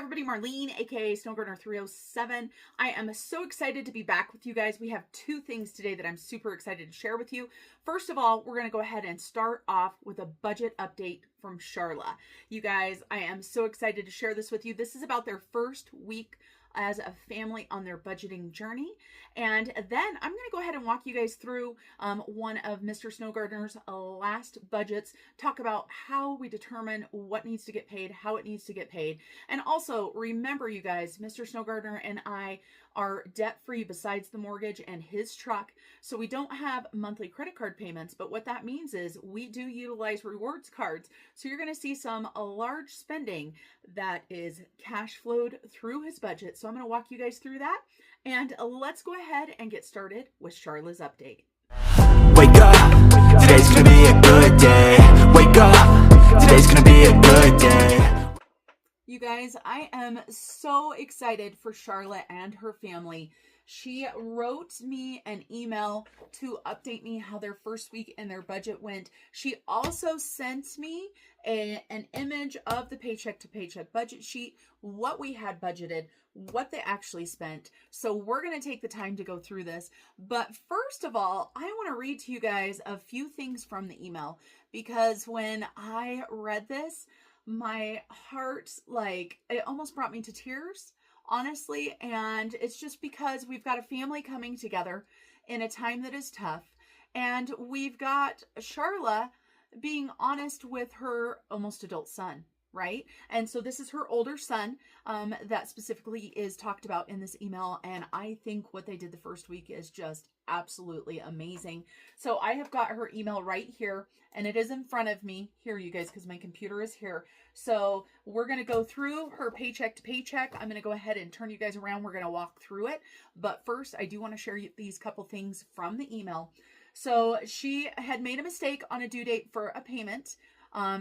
everybody, Marlene, aka Snow Gardener 307. I am so excited to be back with you guys. We have two things today that I'm super excited to share with you. First of all, we're going to go ahead and start off with a budget update from Sharla. You guys, I am so excited to share this with you. This is about their first week as a family on their budgeting journey. And then I'm going to go ahead and walk you guys through one of Mr. Snow Gardener's last budgets, talk about how we determine what needs to get paid, how it needs to get paid. And also remember, you guys, Mr. Snow Gardener and I are debt-free besides the mortgage and his truck. So we don't have monthly credit card payments, but what that means is we do utilize rewards cards. So you're going to see some large spending that is cash flowed through his budget. So I'm going to walk you guys through that. And let's go ahead and get started with Sharla's update. Wake up, today's gonna be a good day. Wake up, today's gonna be a good day. You guys, I am so excited for Sharla and her family. She wrote me an email to update me how their first week in their budget went. She also sent me an image of the paycheck to paycheck budget sheet, what we had budgeted, what they actually spent. So we're going to take the time to go through this. But first of all, I want to read to you guys a few things from the email, because when I read this, my heart, it almost brought me to tears, honestly. And it's just because we've got a family coming together in a time that is tough. And we've got Sharla being honest with her almost adult son, right? And so this is her older son that specifically is talked about in this email. And I think what they did the first week is just absolutely amazing. So I have got her email right here, and it is in front of me here, you guys, because my computer is here. So we're going to go through her paycheck to paycheck. I'm going to go ahead and turn you guys around. We're going to walk through it. But first, I do want to share these couple things from the email. So she had made a mistake on a due date for a payment.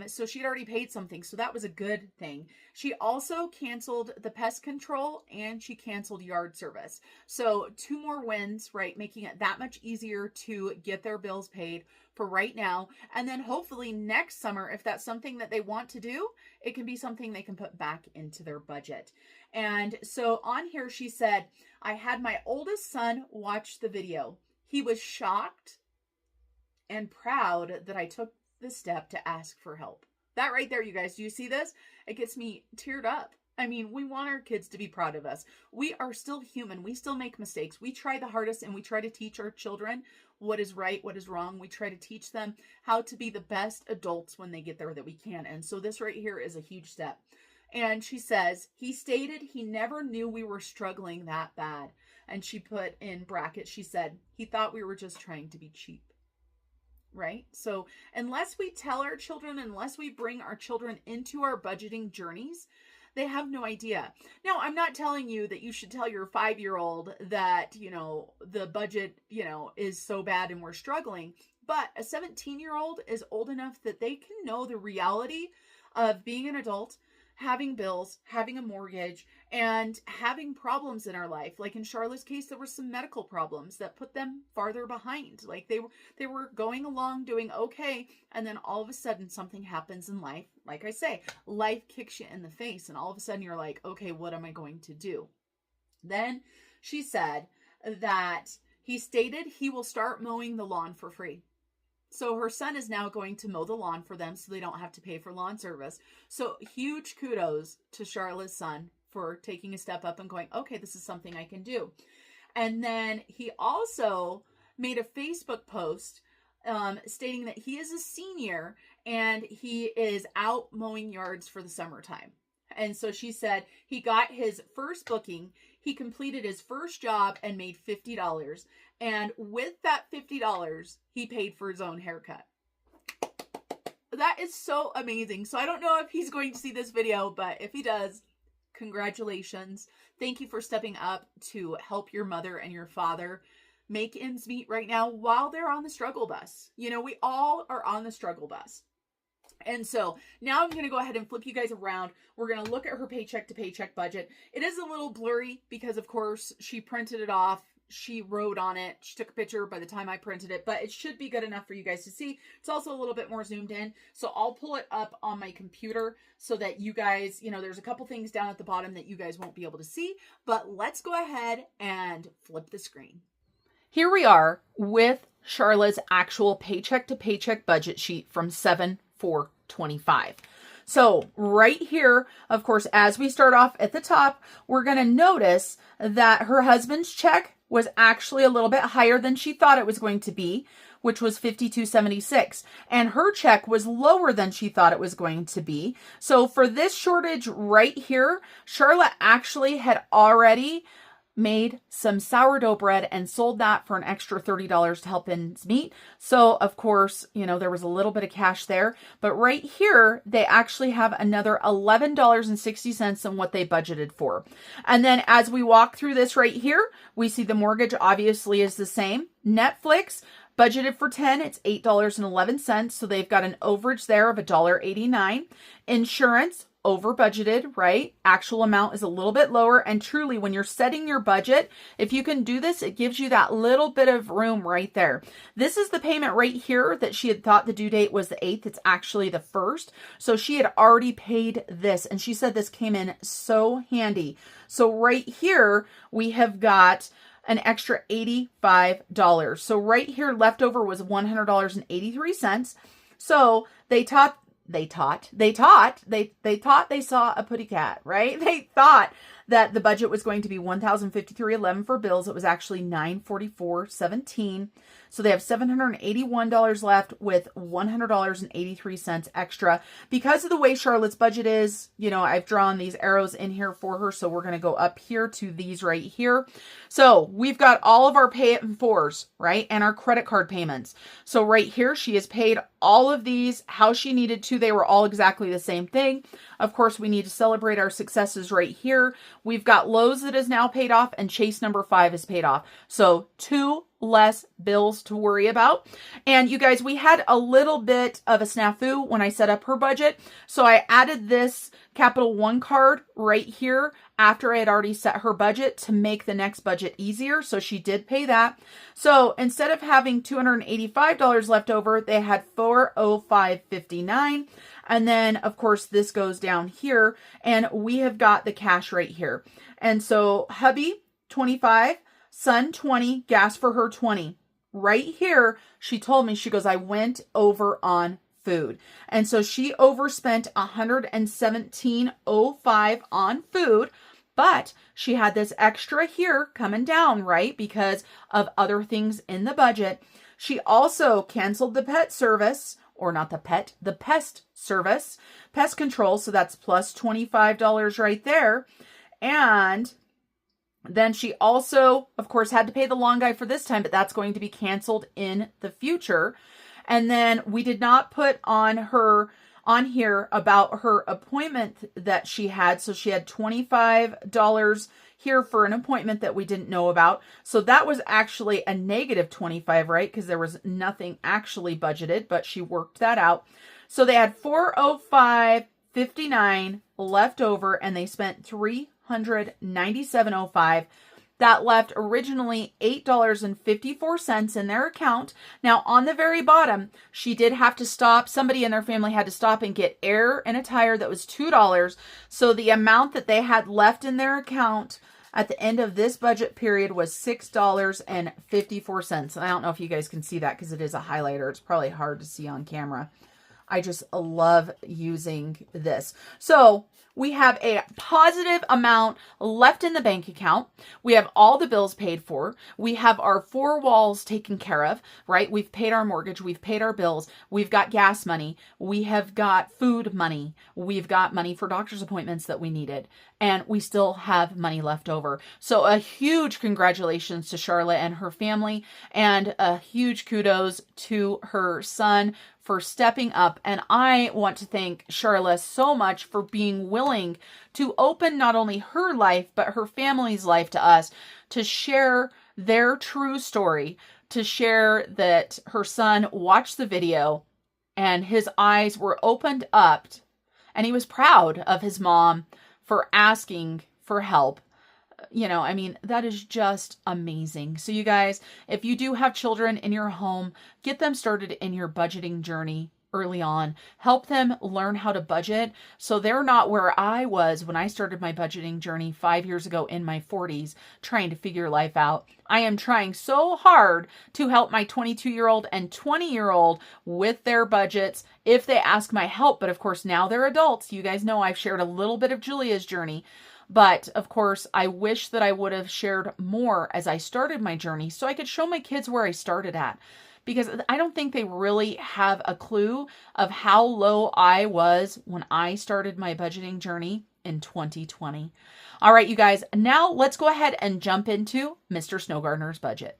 So she'd already paid something. So that was a good thing. She also canceled the pest control and she canceled yard service. So 2 more wins, right? Making it that much easier to get their bills paid for right now. And then hopefully next summer, if that's something that they want to do, it can be something they can put back into their budget. And so on here, she said, I had my oldest son watch the video. He was shocked and proud that I took the step to ask for help. That right there, you guys, do you see this? It gets me teared up. I mean, we want our kids to be proud of us. We are still human. We still make mistakes. We try the hardest, and we try to teach our children what is right, what is wrong. We try to teach them how to be the best adults when they get there that we can. And so this right here is a huge step. And she says, he stated he never knew we were struggling that bad. And she put in brackets, she said, he thought we were just trying to be cheap. Right? So unless we tell our children, unless we bring our children into our budgeting journeys, they have no idea. Now, I'm not telling you that you should tell your 5-year-old that, the budget, is so bad and we're struggling. But a 17-year-old is old enough that they can know the reality of being an adult, having bills, having a mortgage, and having problems in our life. Like in Sharla's case, there were some medical problems that put them farther behind. Like they were going along doing okay, and then all of a sudden something happens in life. Like I say, life kicks you in the face, and all of a sudden you're like, okay, what am I going to do? Then she said that he stated he will start mowing the lawn for free. So her son is now going to mow the lawn for them so they don't have to pay for lawn service. So huge kudos to Sharla's son for taking a step up and going, okay, this is something I can do. And then he also made a Facebook post stating that he is a senior and he is out mowing yards for the summertime. And so she said he got his first booking. He completed his first job and made $50. And with that $50, he paid for his own haircut. That is so amazing. So I don't know if he's going to see this video, but if he does, congratulations. Thank you for stepping up to help your mother and your father make ends meet right now while they're on the struggle bus. We all are on the struggle bus. And so now I'm going to go ahead and flip you guys around. We're going to look at her paycheck to paycheck budget. It is a little blurry because, of course, she printed it off. she wrote on it. She took a picture by the time I printed it, but it should be good enough for you guys to see. It's also a little bit more zoomed in. So I'll pull it up on my computer so that you guys, there's a couple things down at the bottom that you guys won't be able to see, but let's go ahead and flip the screen. Here we are with Sharla's actual paycheck to paycheck budget sheet from 7/4/25. So right here, of course, as we start off at the top, we're going to notice that her husband's check was actually a little bit higher than she thought it was going to be, which was $52.76. And her check was lower than she thought it was going to be. So for this shortage right here, Sharla actually had already made some sourdough bread and sold that for an extra $30 to help ends meet. So of course, there was a little bit of cash there, but right here, they actually have another $11.60 than what they budgeted for. And then as we walk through this right here, we see the mortgage obviously is the same. Netflix budgeted for 10, it's $8.11. So they've got an overage there of $1.89. Insurance, over budgeted, right? Actual amount is a little bit lower. And truly, when you're setting your budget, if you can do this, it gives you that little bit of room right there. This is the payment right here that she had thought the due date was the 8th. It's actually the 1st. So she had already paid this, and she said this came in so handy. So right here, we have got an extra $85. So right here, leftover was $100.83. So they thought they saw a putty cat, right? They thought that the budget was going to be $1,053.11 for bills. It was actually $944.17. So they have $781 left with $100.83 extra. Because of the way Charlotte's budget is, I've drawn these arrows in here for her. So we're going to go up here to these right here. So we've got all of our pay it in fours, right? And our credit card payments. So right here, she has paid all of these how she needed to. They were all exactly the same thing. Of course, we need to celebrate our successes right here. We've got Lowe's that is now paid off and Chase number 5 is paid off. So 2 less bills to worry about. And you guys, we had a little bit of a snafu when I set up her budget. So I added this Capital One card right here after I had already set her budget to make the next budget easier. So she did pay that. So instead of having $285 left over, they had $405.59. And then of course this goes down here and we have got the cash right here. And so hubby, 25, son, 20, gas for her, 20. Right here, she told me, she goes, I went over on food. And so she overspent $117.05 on food, but she had this extra here coming down, right? Because of other things in the budget. She also canceled the pet service, or not the pet, the pest service, pest control. So that's plus $25 right there. And then she also, of course, had to pay the lawn guy for this time, but that's going to be canceled in the future. And then we did not put on here about her appointment that she had. So she had $25 here for an appointment that we didn't know about. So that was actually a negative 25, right? Because there was nothing actually budgeted, but she worked that out. So they had $405.59 left over and they spent $397.05. That left originally $8.54 in their account. Now, on the very bottom, she did have to stop. Somebody in their family had to stop and get air and a tire that was $2. So the amount that they had left in their account at the end of this budget period was $6.54. I don't know if you guys can see that because it is a highlighter. It's probably hard to see on camera. I just love using this. So we have a positive amount left in the bank account. We have all the bills paid for. We have our 4 walls taken care of, right? We've paid our mortgage. We've paid our bills. We've got gas money. We have got food money. We've got money for doctor's appointments that we needed. And we still have money left over. So a huge congratulations to Sharla and her family, and a huge kudos to her son for stepping up. And I want to thank Sharla so much for being willing to open not only her life, but her family's life to us, to share their true story, to share that her son watched the video and his eyes were opened up and he was proud of his mom for asking for help I mean, that is just amazing. So you guys, if you do have children in your home, get them started in your budgeting journey early on. Help them learn how to budget so they're not where I was when I started my budgeting journey 5 years ago in my 40s, trying to figure life out. I am trying so hard to help my 22-year-old and 20-year-old with their budgets if they ask my help. But of course, now they're adults. You guys know I've shared a little bit of Julia's journey. But of course, I wish that I would have shared more as I started my journey so I could show my kids where I started at. Because I don't think they really have a clue of how low I was when I started my budgeting journey in 2020. All right, you guys, now let's go ahead and jump into Mr. Snowgardener's budget.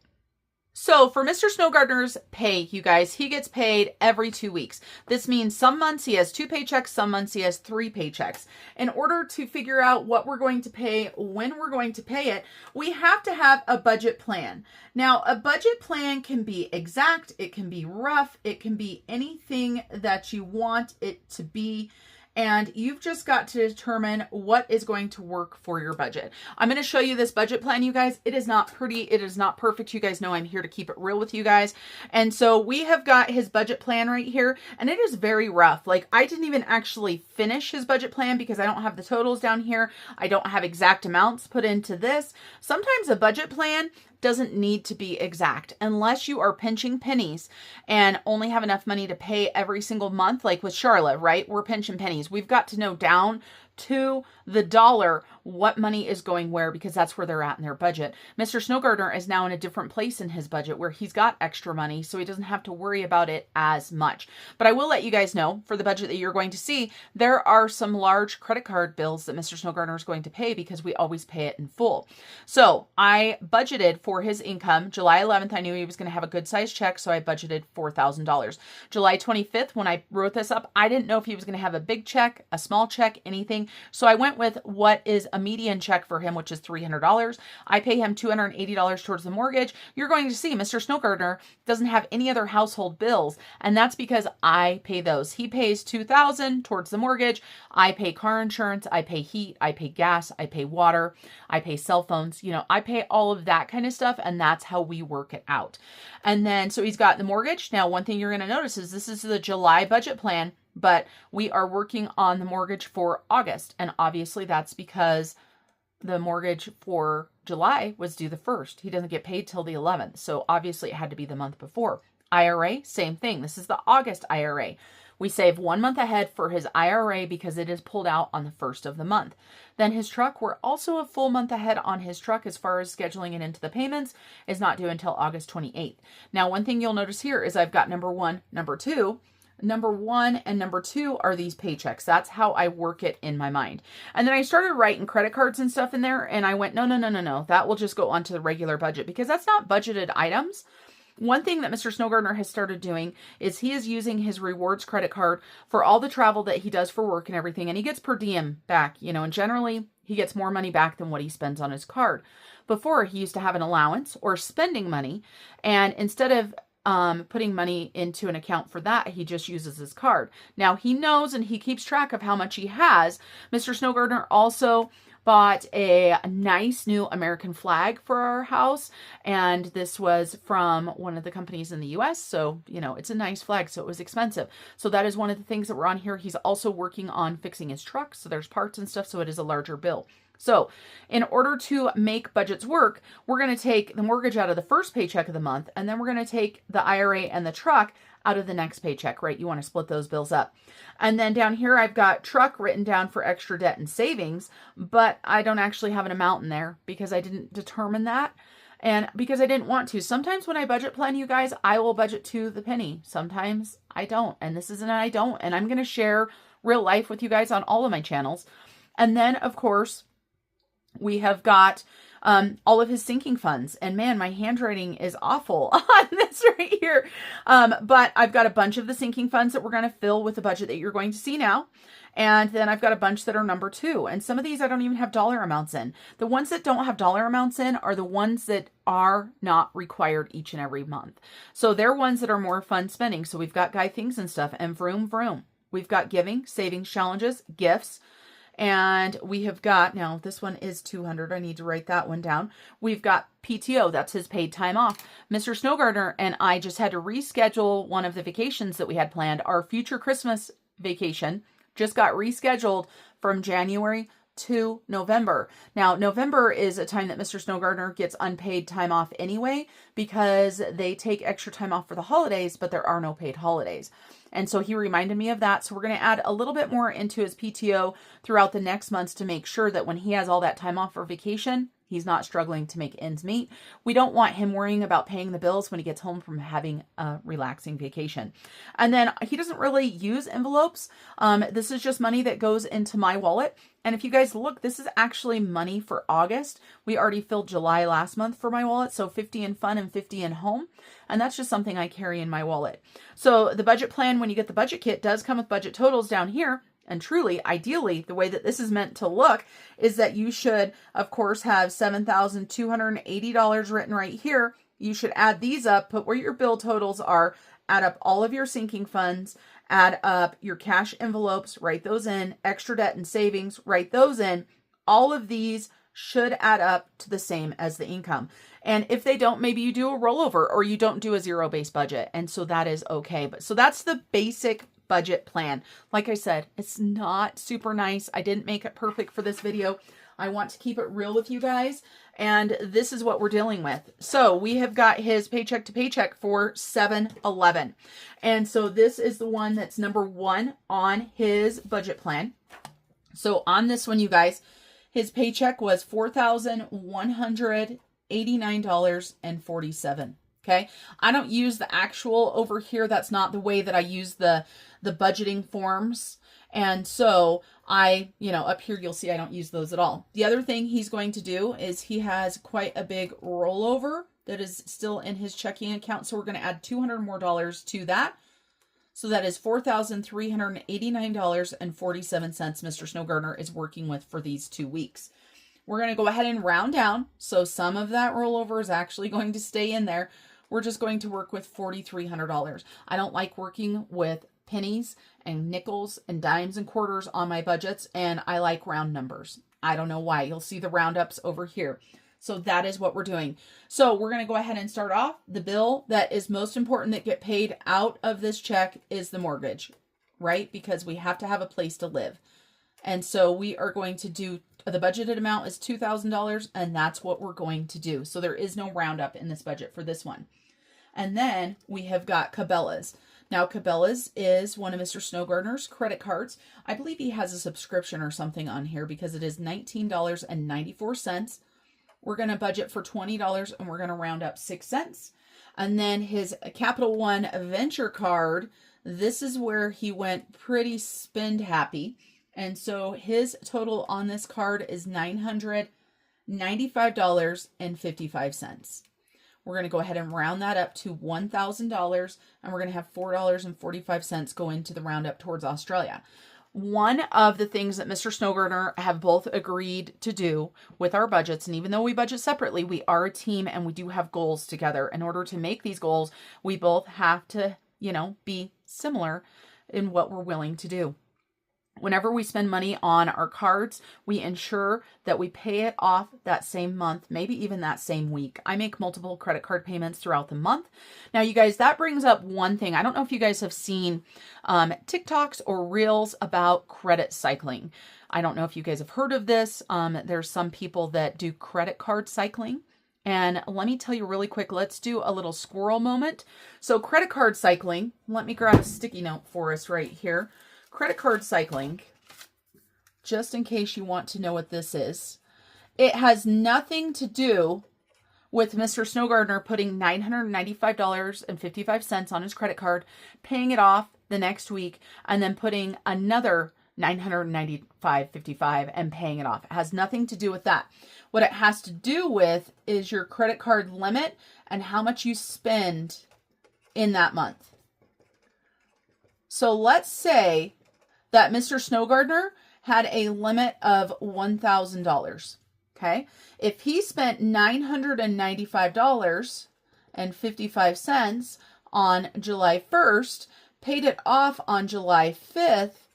So for Mr. Snowgardener's pay, you guys, he gets paid every 2 weeks. This means some months he has 2 paychecks, some months he has 3 paychecks. In order to figure out what we're going to pay, when we're going to pay it, we have to have a budget plan. Now, a budget plan can be exact, it can be rough, it can be anything that you want it to be. And you've just got to determine what is going to work for your budget. I'm going to show you this budget plan, you guys. It is not pretty. It is not perfect. You guys know I'm here to keep it real with you guys. And so we have got his budget plan right here, and it is very rough. Like, I didn't even actually finish his budget plan because I don't have the totals down here. I don't have exact amounts put into this. Sometimes a budget plan doesn't need to be exact unless you are pinching pennies and only have enough money to pay every single month. Like with Sharla, right? We're pinching pennies. We've got to know down to the dollar what money is going where, because that's where they're at in their budget. Mr. Snowgardener is now in a different place in his budget where he's got extra money, so he doesn't have to worry about it as much. But I will let you guys know, for the budget that you're going to see, there are some large credit card bills that Mr. Snowgardener is going to pay because we always pay it in full. So I budgeted for his income. July 11th, I knew he was going to have a good sized check, so I budgeted $4,000. July 25th, when I wrote this up, I didn't know if he was going to have a big check, a small check, anything. So I went with what is a median check for him, which is $300. I pay him $280 towards the mortgage. You're going to see Mr. Snowgardener doesn't have any other household bills, and that's because I pay those. He pays $2,000 towards the mortgage. I pay car insurance. I pay heat. I pay gas. I pay water. I pay cell phones. I pay all of that kind of stuff, and that's how we work it out. And then, so he's got the mortgage. Now, one thing you're going to notice is this is the July budget plan, but we are working on the mortgage for August. And obviously that's because the mortgage for July was due the 1st. He doesn't get paid till the 11th. So obviously it had to be the month before. IRA, same thing. This is the August IRA. We save 1 month ahead for his IRA because it is pulled out on the 1st of the month. Then his truck, we're also a full month ahead on his truck as far as scheduling it into the payments, is not due until August 28th. Now, one thing you'll notice here is I've got number 1, number 2. Number 1 and number 2 are these paychecks. That's how I work it in my mind. And then I started writing credit cards and stuff in there, and I went, no. That will just go onto the regular budget because that's not budgeted items. One thing that Mr. Snowgardener has started doing is he is using his rewards credit card for all the travel that he does for work and everything, and he gets per diem back, and generally he gets more money back than what he spends on his card. Before, he used to have an allowance or spending money, and instead of putting money into an account for that, he just uses his card. Now he knows and he keeps track of how much he has. Mr. Snowgardener also bought a nice new American flag for our house, and this was from one of the companies in the US, so it's a nice flag, so it was expensive. So that is one of the things that were on here. He's also working on fixing his truck, so there's parts and stuff, so it is a larger bill. So in order to make budgets work, we're going to take the mortgage out of the first paycheck of the month, and then we're going to take the IRA and the truck out of the next paycheck, right? You want to split those bills up. And then down here, I've got truck written down for extra debt and savings, but I don't actually have an amount in there because I didn't determine that. And because I didn't want to. Sometimes when I budget plan, you guys, I will budget to the penny. Sometimes I don't. And this is an I don't. And I'm going to share real life with you guys on all of my channels. And then, of course, we have got all of his sinking funds. And man, my handwriting is awful on this right here. But I've got a bunch of the sinking funds that we're going to fill with the budget that you're going to see now. And then I've got a bunch that are number 2. And some of these I don't even have dollar amounts in. The ones that don't have dollar amounts in are the ones that are not required each and every month. So they're ones that are more fun spending. So we've got guy things and stuff and vroom vroom. We've got giving, savings challenges, gifts, And we have got, now this one is $200. I need to write that one down. We've got PTO, that's his paid time off. Mr. Snowgartner and I just had to reschedule one of the vacations that we had planned. Our future Christmas vacation just got rescheduled from January to November. Now, November is a time that Mr. Snowgartner gets unpaid time off anyway, because they take extra time off for the holidays, but there are no paid holidays. And so he reminded me of that. So we're going to add a little bit more into his PTO throughout the next months to make sure that when he has all that time off for vacation, he's not struggling to make ends meet. We don't want him worrying about paying the bills when he gets home from having a relaxing vacation. And then he doesn't really use envelopes. This is just money that goes into my wallet. And if you guys look, this is actually money for August. We already filled July last month for my wallet. So 50 in fun and 50 in home. And that's just something I carry in my wallet. So the budget plan, when you get the budget kit, does come with budget totals down here. And truly, ideally, the way that this is meant to look is that you should, of course, have $7,280 written right here. You should add these up, put where your bill totals are, add up all of your sinking funds, add up your cash envelopes, write those in, extra debt and savings, write those in. All of these should add up to the same as the income. And if they don't, maybe you do a rollover or you don't do a zero-based budget. And so that is okay. But so that's the basic budget plan. Like I said, it's not super nice. I didn't make it perfect for this video. I want to keep it real with you guys. And this is what we're dealing with. So we have got his paycheck to paycheck for 7/11. And so this is the one that's number 1 on his budget plan. So on this one, you guys, his paycheck was $4,189.47. Okay. I don't use the actual over here. That's not the way that I use the budgeting forms. And so up here, you'll see I don't use those at all. The other thing he's going to do is he has quite a big rollover that is still in his checking account. So we're going to add $200 more to that. So that is $4,389.47 Mr. Snowgartner is working with for these 2 weeks. We're going to go ahead and round down. So some of that rollover is actually going to stay in there. We're just going to work with $4,300. I don't like working with pennies and nickels and dimes and quarters on my budgets, and I like round numbers. I don't know why. You'll see the roundups over here. So that is what we're doing. So we're going to go ahead and start off. The bill that is most important that get paid out of this check is the mortgage, right? Because we have to have a place to live. And so we are going to do, the budgeted amount is $2,000, and that's what we're going to do. So there is no roundup in this budget for this one. And then we have got Cabela's. Now, Cabela's is one of Mr. Snowgartner's credit cards. I believe he has a subscription or something on here because it is $19.94. We're going to budget for $20 and we're going to round up 6 cents. And then his Capital One Venture card, this is where he went pretty spend happy. And so his total on this card is $995.55. We're going to go ahead and round that up to $1,000, and we're going to have $4.45 go into the roundup towards Australia. One of the things that Mr. Snowgartner have both agreed to do with our budgets, and even though we budget separately, we are a team and we do have goals together. In order to make these goals, we both have to, be similar in what we're willing to do. Whenever we spend money on our cards, we ensure that we pay it off that same month, maybe even that same week. I make multiple credit card payments throughout the month. Now, you guys, that brings up one thing. I don't know if you guys have seen TikToks or Reels about credit cycling. I don't know if you guys have heard of this. There's some people that do credit card cycling. And let me tell you really quick, let's do a little squirrel moment. So credit card cycling, let me grab a sticky note for us right here. Credit card cycling, just in case you want to know what this is, it has nothing to do with Mr. Snowgartner putting $995.55 on his credit card, paying it off the next week, and then putting another $995.55 and paying it off. It has nothing to do with that. What it has to do with is your credit card limit and how much you spend in that month. So let's say that Mr. Snowgartner had a limit of $1,000. Okay. If he spent $995.55 on July 1st, paid it off on July 5th,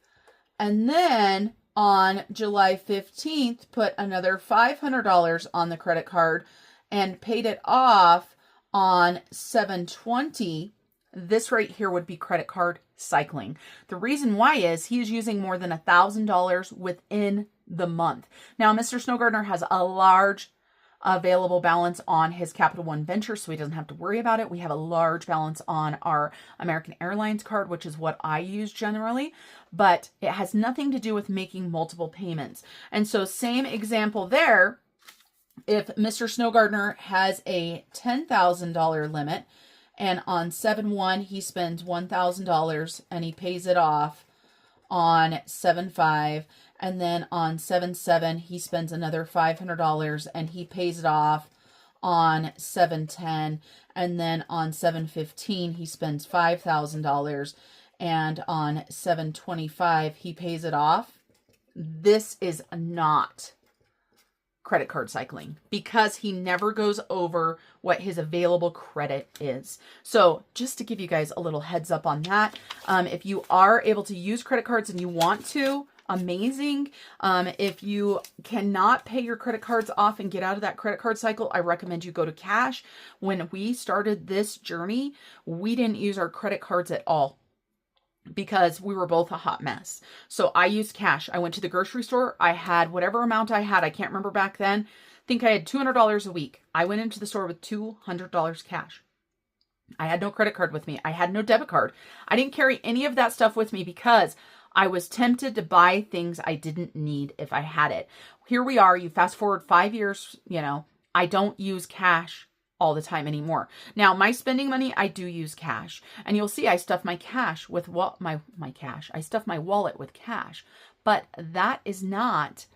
and then on July 15th, put another $500 on the credit card and paid it off on 7/20, this right here would be credit card cycling. The reason why is he is using more than $1,000 within the month. Now, Mr. Snow Gardener has a large available balance on his Capital One Venture, so he doesn't have to worry about it. We have a large balance on our American Airlines card, which is what I use generally, but it has nothing to do with making multiple payments. And so same example there, if Mr. Snow Gardener has a $10,000 limit and on 7/1 he spends $1,000 and he pays it off on 7/5, and then on 7/7 he spends another $500 and he pays it off on 7/10, and then on 7/15 he spends $5,000, and on 7/25 he pays it off. This is not credit card cycling because he never goes over what his available credit is. So just to give you guys a little heads up on that, if you are able to use credit cards and you want to, amazing. If you cannot pay your credit cards off and get out of that credit card cycle, I recommend you go to cash. When we started this journey, we didn't use our credit cards at all because we were both a hot mess. So I used cash. I went to the grocery store. I had whatever amount I had. I can't remember back then. I think I had $200 a week. I went into the store with $200 cash. I had no credit card with me. I had no debit card. I didn't carry any of that stuff with me because I was tempted to buy things I didn't need if I had it. Here we are. You fast forward 5 years, I don't use cash all the time anymore. Now, my spending money, I do use cash. And you'll see I stuff my cash with my cash. I stuff my wallet with cash. But that is not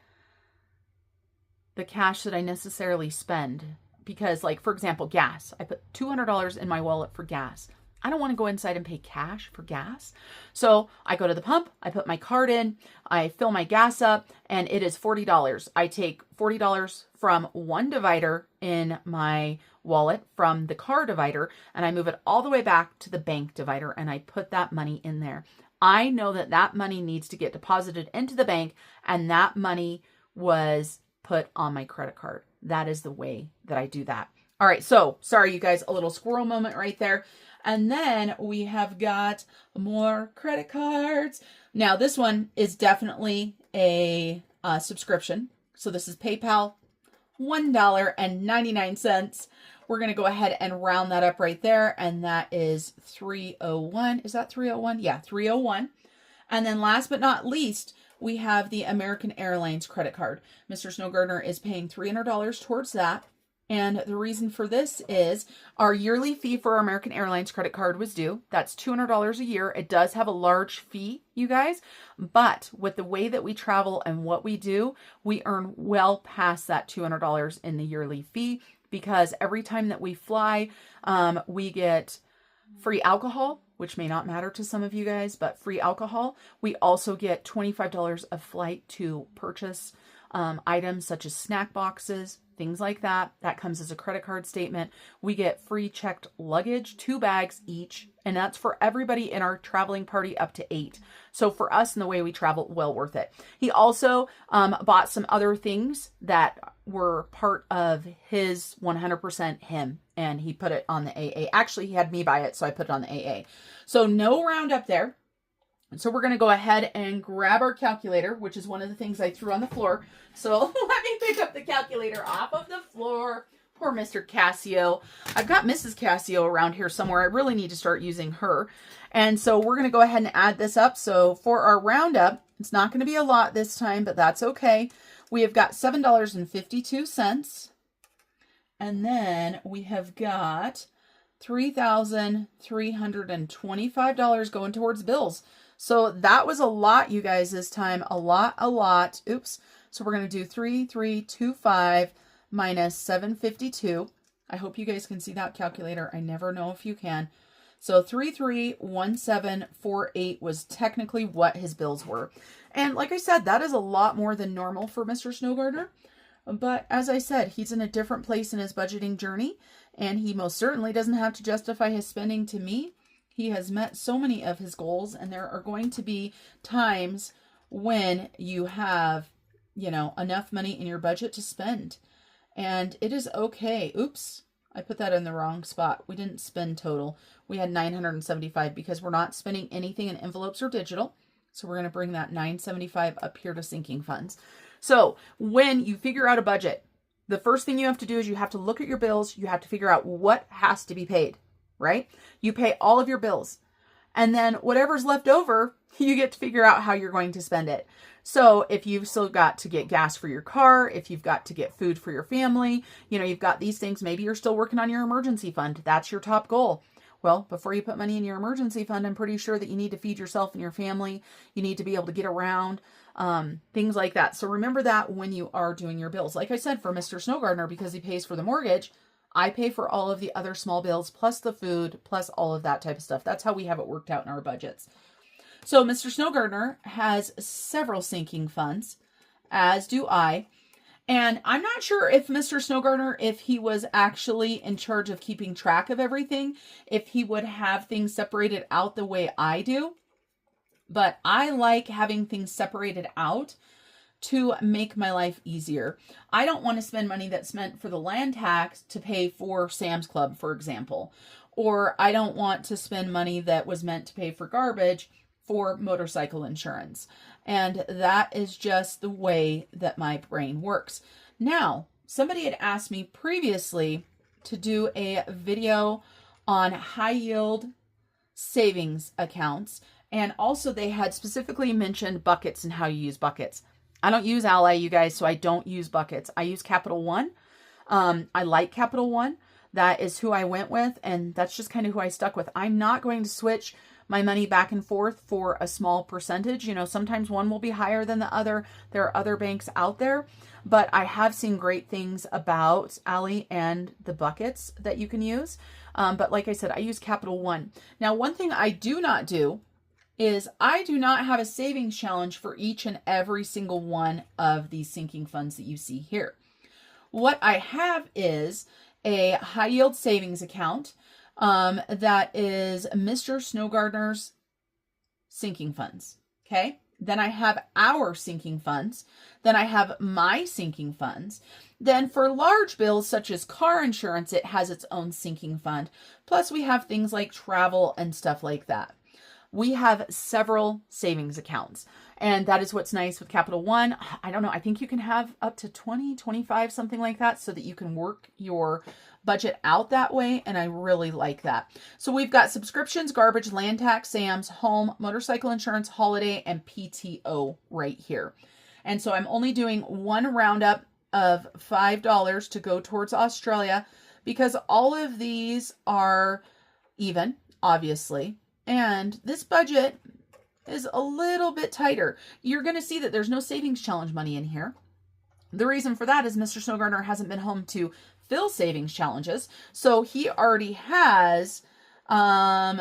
the cash that I necessarily spend. Because, like, for example, gas. I put $200 in my wallet for gas. I don't want to go inside and pay cash for gas. So I go to the pump, I put my card in, I fill my gas up, and it is $40. I take $40 from one divider in my wallet from the car divider, and I move it all the way back to the bank divider, and I put that money in there. I know that that money needs to get deposited into the bank, and that money was put on my credit card. That is the way that I do that. All right, so sorry, you guys, a little squirrel moment right there. And then we have got more credit cards. Now, this one is definitely a subscription. So this is PayPal, $1.99. We're going to go ahead and round that up right there. And that is $301. Is that $301? Yeah, $301. And then last but not least, we have the American Airlines credit card. Mr. Snow Gardener is paying $300 towards that. And the reason for this is our yearly fee for our American Airlines credit card was due. That's $200 a year. It does have a large fee, you guys, but with the way that we travel and what we do, we earn well past that $200 in the yearly fee because every time that we fly, we get free alcohol, which may not matter to some of you guys, but free alcohol. We also get $25 a flight to purchase items such as snack boxes, things like that. That comes as a credit card statement. We get free checked luggage, 2 bags each, and that's for everybody in our traveling party up to 8. So for us and the way we travel, well worth it. He also bought some other things that were part of his 100% him, and he put it on the AA. Actually, he had me buy it, so I put it on the AA. So no round up there. So we're going to go ahead and grab our calculator, which is one of the things I threw on the floor. So let me pick up the calculator off of the floor. Poor Mr. Casio. I've got Mrs. Casio around here somewhere. I really need to start using her. And so we're going to go ahead and add this up. So for our roundup, it's not going to be a lot this time, but that's okay. We have got $7.52. And then we have got $3,325 going towards bills. So that was a lot, you guys, this time. A lot. Oops. So we're going to do 3,325 minus 752. I hope you guys can see that calculator. I never know if you can. So 331748 was technically what his bills were. And like I said, that is a lot more than normal for Mr. Snow Gardener. But as I said, he's in a different place in his budgeting journey, and he most certainly doesn't have to justify his spending to me. He has met so many of his goals, and there are going to be times when you have, enough money in your budget to spend. And it is okay. Oops, I put that in the wrong spot. We didn't spend total. We had 975 because we're not spending anything in envelopes or digital. So we're going to bring that 975 up here to sinking funds. So when you figure out a budget, the first thing you have to do is you have to look at your bills. You have to figure out what has to be paid, right? You pay all of your bills. And then whatever's left over, you get to figure out how you're going to spend it. So if you've still got to get gas for your car, if you've got to get food for your family, you've got these things, maybe you're still working on your emergency fund. That's your top goal. Well, before you put money in your emergency fund, I'm pretty sure that you need to feed yourself and your family. You need to be able to get around, things like that. So remember that when you are doing your bills. Like I said, for Mr. Snow Gardener, because he pays for the mortgage, I pay for all of the other small bills, plus the food, plus all of that type of stuff. That's how we have it worked out in our budgets. So Mr. Snow Gardener has several sinking funds, as do I. And I'm not sure if Mr. Snow Gardener, if he was actually in charge of keeping track of everything, if he would have things separated out the way I do. But I like having things separated out to make my life easier. I don't want to spend money that's meant for the land tax to pay for Sam's Club, for example. Or I don't want to spend money that was meant to pay for garbage for motorcycle insurance. And that is just the way that my brain works. Now, somebody had asked me previously to do a video on high yield savings accounts. And also they had specifically mentioned buckets and how you use buckets. I don't use Ally, you guys, so I don't use buckets. I use Capital One. I like Capital One. That is who I went with, and that's just kind of who I stuck with. I'm not going to switch my money back and forth for a small percentage. Sometimes one will be higher than the other. There are other banks out there, but I have seen great things about Ally and the buckets that you can use. But like I said, I use Capital One. Now, one thing I do not do is I do not have a savings challenge for each and every single one of these sinking funds that you see here. What I have is a high yield savings account that is Mr. Snow Gardener's sinking funds. Okay. Then I have our sinking funds. Then I have my sinking funds. Then for large bills such as car insurance, it has its own sinking fund. Plus we have things like travel and stuff like that. We have several savings accounts, and that is what's nice with Capital One. I don't know. I think you can have up to 20, 25, something like that, so that you can work your budget out that way. And I really like that. So we've got subscriptions, garbage, land tax, Sam's, home, motorcycle insurance, holiday, and PTO right here. And so I'm only doing one roundup of $5 to go towards Australia because all of these are even, obviously. And this budget is a little bit tighter. You're going to see that there's no savings challenge money in here. The reason for that is Mr. Snow Gardener hasn't been home to fill savings challenges. So he already has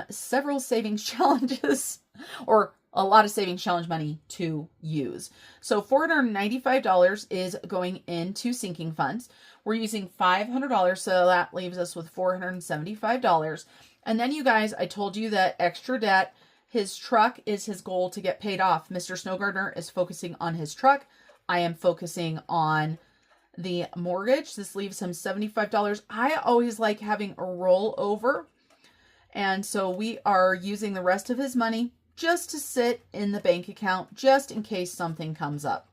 several savings challenges or a lot of savings challenge money to use. So $495 is going into sinking funds. We're using $500, so that leaves us with $475. And then you guys, I told you that extra debt, his truck is his goal to get paid off. Mr. Snow Gardener is focusing on his truck. I am focusing on the mortgage. This leaves him $75. I always like having a rollover. And so we are using the rest of his money just to sit in the bank account, just in case something comes up.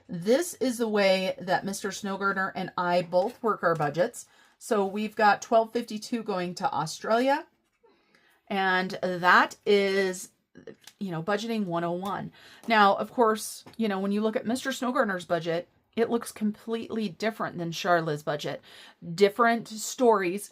This is the way that Mr. Snow Gardener and I both work our budgets. So we've got $1,252 going to Australia. And that is, budgeting 101. Now, of course, when you look at Mr. Snow Gardener's budget, it looks completely different than Sharla's budget. Different stories,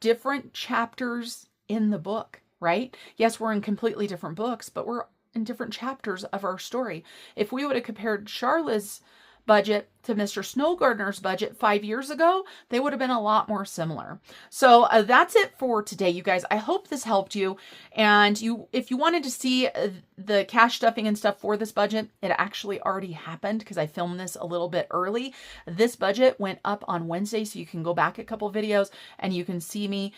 different chapters in the book, right? Yes, we're in completely different books, but we're in different chapters of our story. If we would have compared Sharla's budget to Mr. Snowgardener's budget 5 years ago, they would have been a lot more similar. So that's it for today, you guys. I hope this helped you. And if you wanted to see the cash stuffing and stuff for this budget, it actually already happened because I filmed this a little bit early. This budget went up on Wednesday, so you can go back a couple videos and you can see me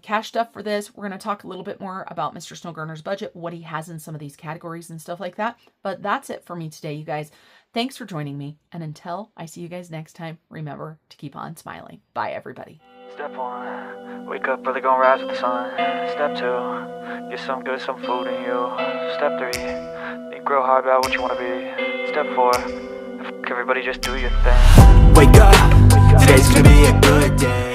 cash stuff for this. We're going to talk a little bit more about Mr. Snowgardener's budget, what he has in some of these categories and stuff like that. But that's it for me today, you guys. Thanks for joining me. And until I see you guys next time, remember to keep on smiling. Bye, everybody. Step 1, wake up early, gonna rise with the sun. Step 2, get some good, some food in you. Step 3, think real hard about what you wanna be. Step 4, everybody just do your thing. Wake up, today's gonna be a good day.